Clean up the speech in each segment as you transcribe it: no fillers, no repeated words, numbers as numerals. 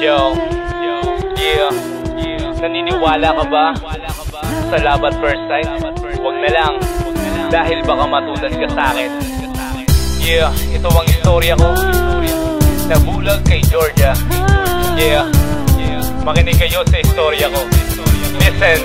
Yo, yeah, naniniwala ka ba sa love at first sight? Huwag na lang, dahil baka matulan ka sa'kin. Yeah, ito ang istorya ko, nabulag kay Georgia. Yeah, makinig kayo sa istorya ko. Listen.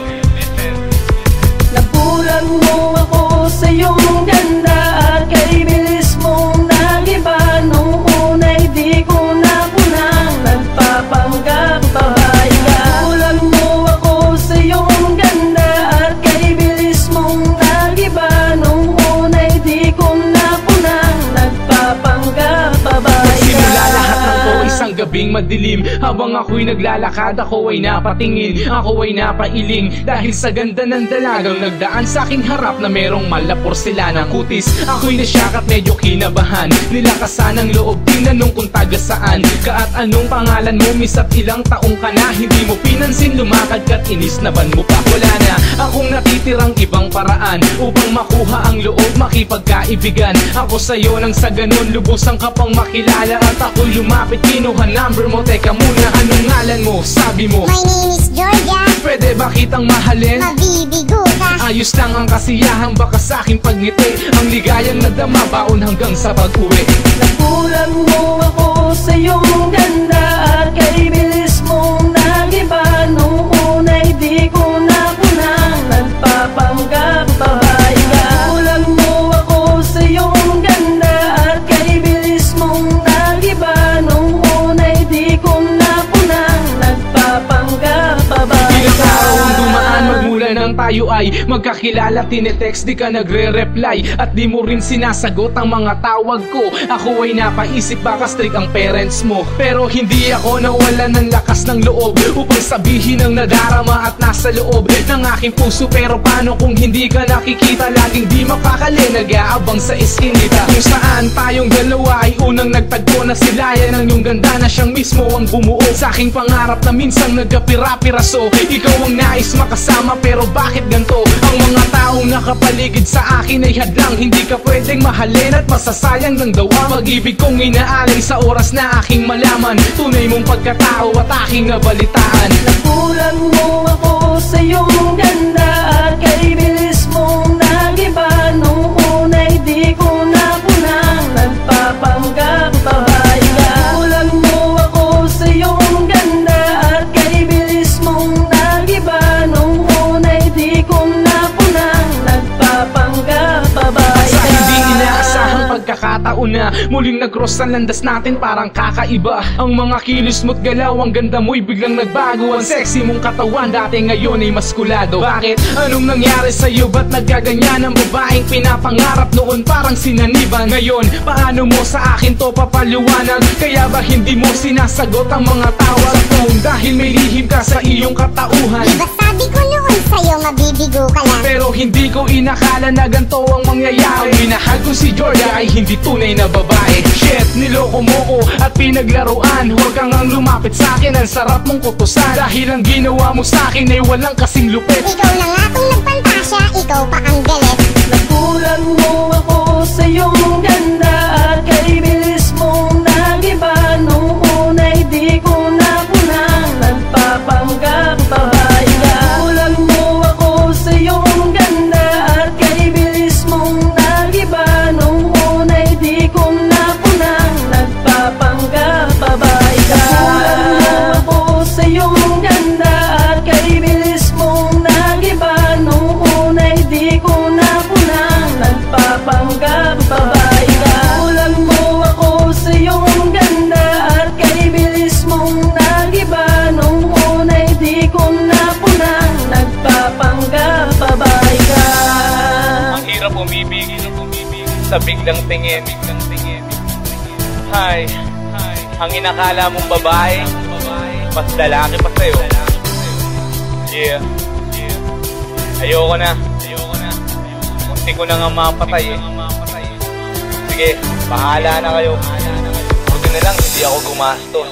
Nabulag mo ako sa iyong ganda at kay bilis mong nagiba. Nung una'y di ko na kunang nagpapanggap babae ka. Nabulag mo ako sa iyong ganda at kay bilis mong nagiba. Nung una'y di ko na kunang nagpapanggap babae ka. Simula lahat ng to isang gabing madilim. Habang ako'y naglalakad, ako ay napatingin, ako ay napailing dahil sa ganda ng dalagang nagdaan sa aking harap na merong mala porselana ng kutis. Ako'y nasyak at medyo kinabahan, nilakasan ang loob, tinanong kung taga saan ka at anong pangalan mo, miss at ilang taong ka na. Hindi mo pinansin, lumakad ka't inisnaban mo pa. Wala na akong natitirang ibang paraan upang makuha ang loob, makipagkaibigan ako sa'yo nang sa ganun lubusan ka pang makilala. At ako'y lumapit, kinuha number mo. Teka muna, anong ngalan mo? Sabi mo, my name is Georgia. pwede ba kitang mahalin? Mabibigo ka. Ayos lang ang kasiyahan, baka sa'king pagngiti ang ligayang nadama, baon hanggang sa pag-uwi. Nabulag mo ako sa iyong ganda at kay bilis mong nagiba. Nung una'y di ko na kunang nagpapanggap babae ka. Nabulag mo ako sa iyong ganda at kay bilis mong nagiba. Nung una'y di ko na kunang nagpapanggap babae Ilang ka. taong dumaan magmula nang tayo ay magkakilala, tinetext di ka nagre-reply at di mo rin sinasagot ang mga tawag ko. Ako ay napaisip baka strict ang parents mo, pero hindi ako nawalan ng lakas ng loob upang sabihin ang nadarama at nasa loob ng aking puso. Pero paano kung hindi ka nakikita, laging di mapakali, nag-aabang sa iskinita kung saan tayong dalawa ay unang nagtagpo na silayan ng iyong ganda na siyang mismo ang bumuo sa aking pangarap na minsang nagkapira-piraso. Ikaw ang nais makasama, pero bakit ganito? Ang mga taong nakapaligid sa akin ay hadlang, hindi ka pwedeng mahalin at masasayang ng dawa. Pag-ibig kong inaalay sa oras na aking malaman tunay mong pagkatao at aking nabalitaan. Nabulag mo ako sa iyong ganda at kay bilis mong nagiba. Nung una'y di ko na kunang nagpapanggap babae ka. Nabulag mo ako sa iyong ganda at kay bilis mong nagiba. Nung una'y di ko na kunang nagpapanggap babae Sa ka. hindi inaasahang pagkakataon na muling nag-cross ang landas natin, parang kakaiba ang mga kilos mo't galaw. Ang ganda mo'y biglang nagbago, ang sexy mong katawan dati ngayon ay maskulado. Bakit? Anong nangyari sa'yo? Ba't nagkaganyan ang babaeng pinapangarap noon parang sinaniban? Ngayon, paano mo sa akin to papaliwanag? Kaya ba hindi mo sinasagot ang mga tawag sa phone? Dahil may lihim ka sa iyong katauhan. Diba sabi ko noon sa'yo mabibigo ka lang? Pero hindi ko inakala na ganito ang mangyayari. Ang minahal ko si Georgia ay hindi tunay na babae. Shit, niloko mo ko at pinaglaruan. Huwag kang ang lumapit sa'kin, ang sarap mong kutusan. Dahil ang ginawa mo sa'kin ay walang kasing lupit. Ikaw na nga kung nagpantasya, ikaw pa ang galit. Nabulag mo ako sa iyong ganda at kay bilis mong nagiba. Nung una'y di ko na kunang nagpapanggap babae ka. Nabulag mo ako sa iyong ganda at kay bilis mong nagiba. Nung una'y di ko na kunang nagpapanggap babae ka. Nabulag mo ako sa iyong ganda at kay bilis mong nagiba. Nung una'y di ko na kunang nagpapanggap babae ka. Nabulag mo ako sa iyong ganda at kay bilis mong nagiba. Nung una'y di ko na kunang nagpapanggap babae ka. Ang hirap umibig sa biglang tingin. Hi, ang inakala mong babae, mas lalaki pa sa'yo. Yeah, ayoko na. Munti ko na nga mapatay eh. Sige, bahala na kayo. Buti na lang hindi ako gumastos.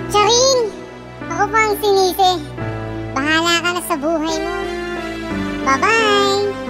Charing, ako pa ang sinisi. Bahala ka na sa buhay mo. Bye-bye!